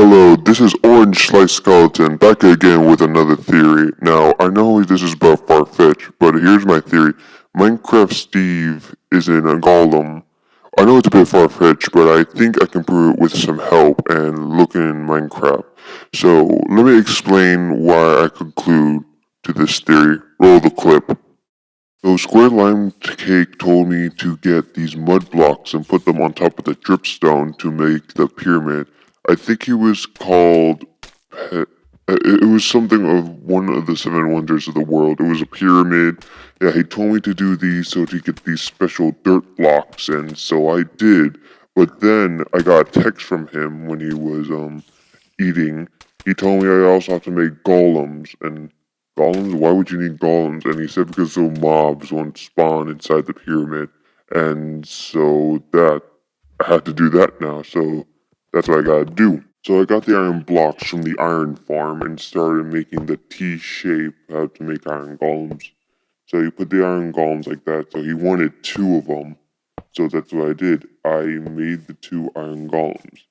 Hello, this is Orange Slice Skeleton back again with another theory. Now, I know this is about far-fetched, but here's my theory. Minecraft Steve isn't a golem. I know it's a bit far-fetched, but I think I can prove it with some help and looking in Minecraft. So, let me explain why I conclude to this theory. Roll the clip. So Square Lime Cake told me to get these mud blocks and put them on top of the dripstone to make the pyramid. I think it was called. It was something of one of the seven wonders of the world. It was a pyramid. Yeah, he told me to do these so to get these special dirt blocks, and so I did. But then I got a text from him when he was eating. He told me I also have to make golems, and golems? Why would you need golems? And he said because so mobs won't spawn inside the pyramid, and so that I had to do that now. So that's what I gotta do. So I got the iron blocks from the iron farm and started making the T shape how to make iron golems. So you put the iron golems like that. So he wanted two of them. So that's what I did. I made the two iron golems.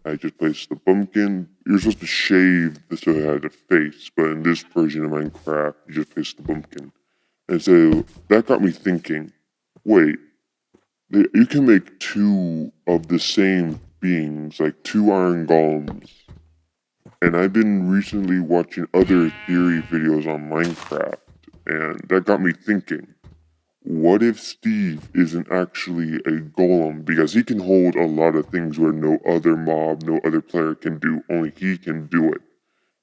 I just placed the pumpkin. You're supposed to shave this so it had a face, but in this version of Minecraft, you just place the pumpkin. And so that got me thinking, wait, you can make two of the same beings, like two iron golems. And I've been recently watching other theory videos on Minecraft, and that got me thinking, what if Steve isn't actually a golem because he can hold a lot of things where no other mob, no other player can do, only he can do it.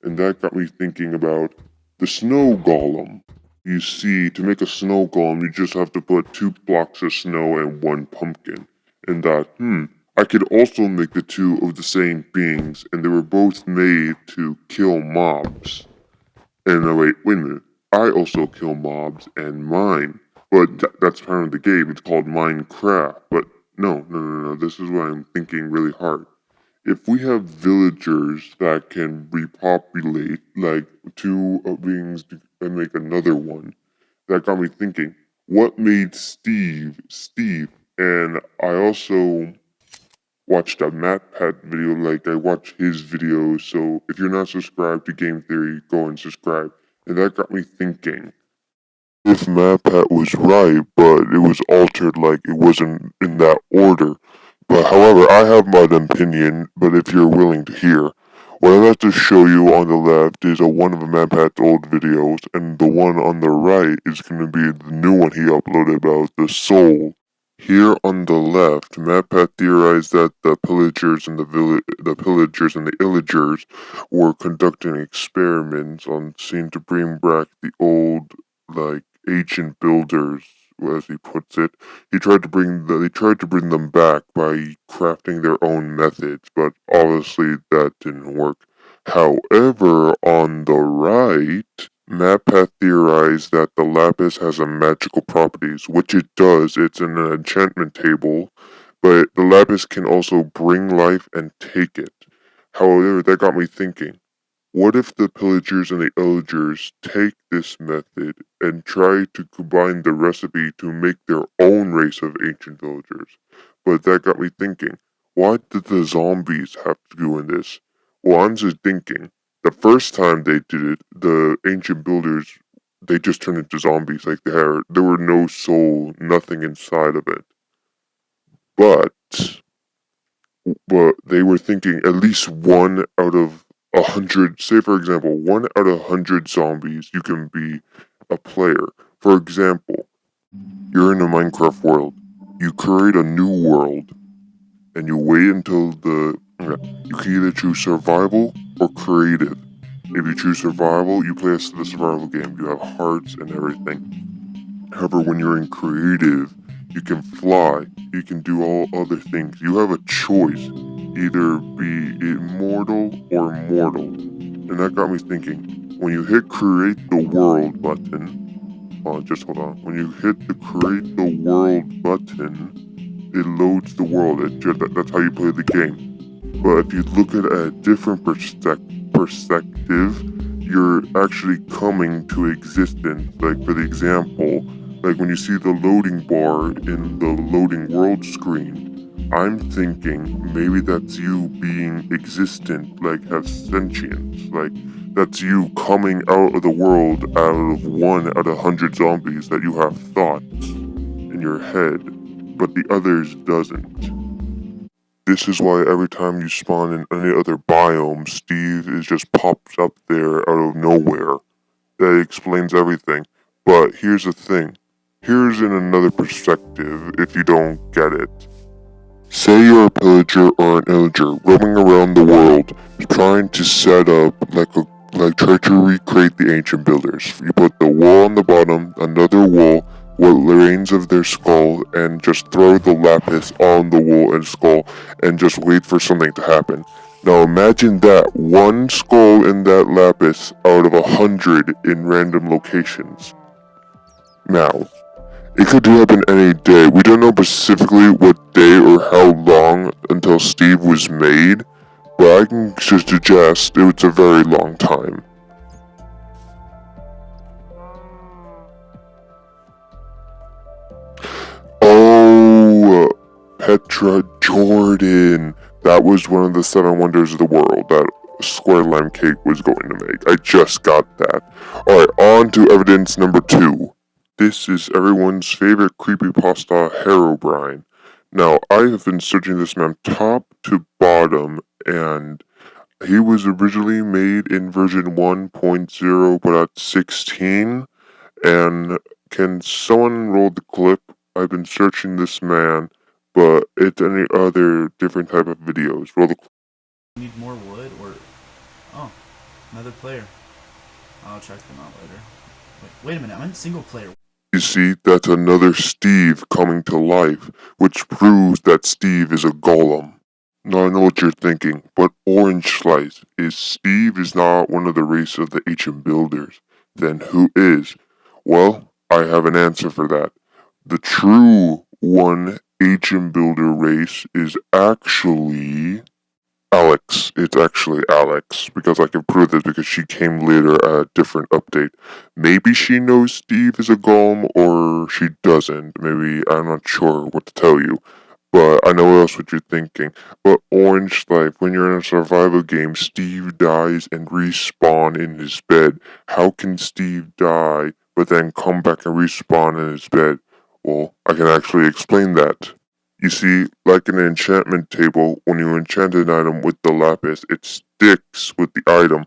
And that got me thinking about the snow golem. You see, to make a snow golem, you just have to put two blocks of snow and one pumpkin. And that, I could also make the two of the same beings, and they were both made to kill mobs. And wait a minute. I also kill mobs and mine. But that's part of the game. It's called Minecraft. But no. This is what I'm thinking really hard. If we have villagers that can repopulate, like two beings and make another one, that got me thinking, what made Steve Steve? And I also watched a MatPat video, like I watch his videos, so if you're not subscribed to Game Theory, go and subscribe. And that got me thinking, if MatPat was right, but it was altered like it wasn't in that order. But however, I have my opinion, but if you're willing to hear, what I'd like to show you on the left is one of MatPat's old videos, and the one on the right is going to be the new one he uploaded about the soul. Here on the left, MatPat theorized that the pillagers and the pillagers and the illagers were conducting experiments on scene to bring back the old, like ancient builders, as he puts it. They tried to bring them back by crafting their own methods, but obviously that didn't work. However, on the right, MatPat theorized that the lapis has a magical properties, which it does. It's in an enchantment table, but the lapis can also bring life and take it. However, that got me thinking. What if the pillagers and the illagers take this method and try to combine the recipe to make their own race of ancient villagers? But that got me thinking, what did the zombies have to do in this? Well, I'm just thinking, the first time they did it, the ancient builders, they just turned into zombies. Like there were no soul, nothing inside of it. But they were thinking at least one out of 100, say for example, one out of 100 zombies, you can be a player. For example, you're in a Minecraft world. You create a new world, and you wait until you can either choose survival or creative. If you choose survival, you play the survival game. You have hearts and everything. However, when you're in creative, you can fly, you can do all other things. You have a choice, either be immortal or mortal. And that got me thinking, when you hit create the world button, just hold on. When you hit the create the world button, it loads the world. That's how you play the game. But if you look at it at a different perspective, you're actually coming to existence. Like for the example, like when you see the loading bar in the loading world screen, I'm thinking maybe that's you being existent, like have sentience, like that's you coming out of the world out of 1 out of 100 zombies that you have thoughts in your head, but the others doesn't. This is why every time you spawn in any other biome, Steve is just pops up there out of nowhere. That explains everything. But here's the thing. Here's in another perspective if you don't get it. Say you're a pillager or an illager roaming around the world trying to set up try to recreate the ancient builders. You put the wall on the bottom, another wall, what remains of their skull, and just throw the lapis on the wall and skull and just wait for something to happen. Now imagine that one skull in that lapis out of 100 in random locations. Now, it could happen any day. We don't know specifically what day or how long until Steve was made, but I can just suggest it was a very long time. Oh, Petra Jordan. That was one of the 7 wonders of the world that Square Lime Cake was going to make. I just got that. Alright, on to evidence number 2. This is everyone's favorite creepypasta, Herobrine. Now, I have been searching this man top to bottom, and he was originally made in version 1.0, but at 16. And can someone roll the clip? I've been searching this man, but it's any other different type of videos. Roll the clip. Need more wood or... Oh, another player. I'll check them out later. Wait a minute, I'm in single player. You see, that's another Steve coming to life, which proves that Steve is a golem. Now I know what you're thinking, but Orange Slice, is Steve is not one of the race of the ancient builders. Then who is? Well, I have an answer for that. The true one ancient builder race is actually Alex. It's actually Alex, because I can prove this because she came later at a different update. Maybe she knows Steve is a golem, or she doesn't. Maybe, I'm not sure what to tell you. But I know else what you're thinking. But Orange Life, when you're in a survival game, Steve dies and respawn in his bed. How can Steve die, but then come back and respawn in his bed? Well, I can actually explain that. You see, like in an enchantment table, when you enchant an item with the lapis, it sticks with the item.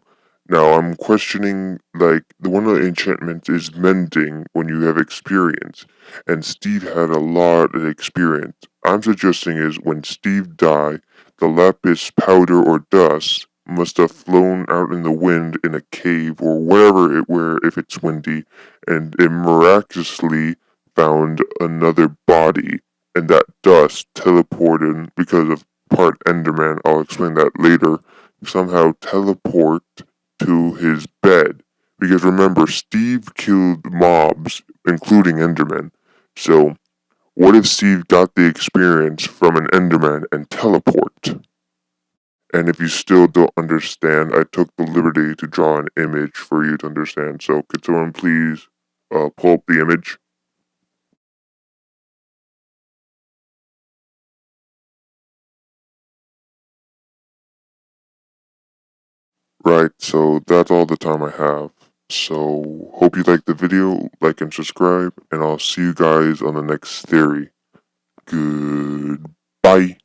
Now, I'm questioning, like, the one of the enchantments is mending when you have experience, and Steve had a lot of experience. I'm suggesting is when Steve died, the lapis powder or dust must have flown out in the wind in a cave or wherever it were if it's windy, and it miraculously found another body, and that dust teleported because of part Enderman. I'll explain that later. Somehow teleport to his bed. Because remember, Steve killed mobs, including Endermen. So, what if Steve got the experience from an Enderman and teleport? And if you still don't understand, I took the liberty to draw an image for you to understand. So, could someone please pull up the image? Right, so that's all the time I have. So, hope you liked the video, like and subscribe, and I'll see you guys on the next theory. Goodbye.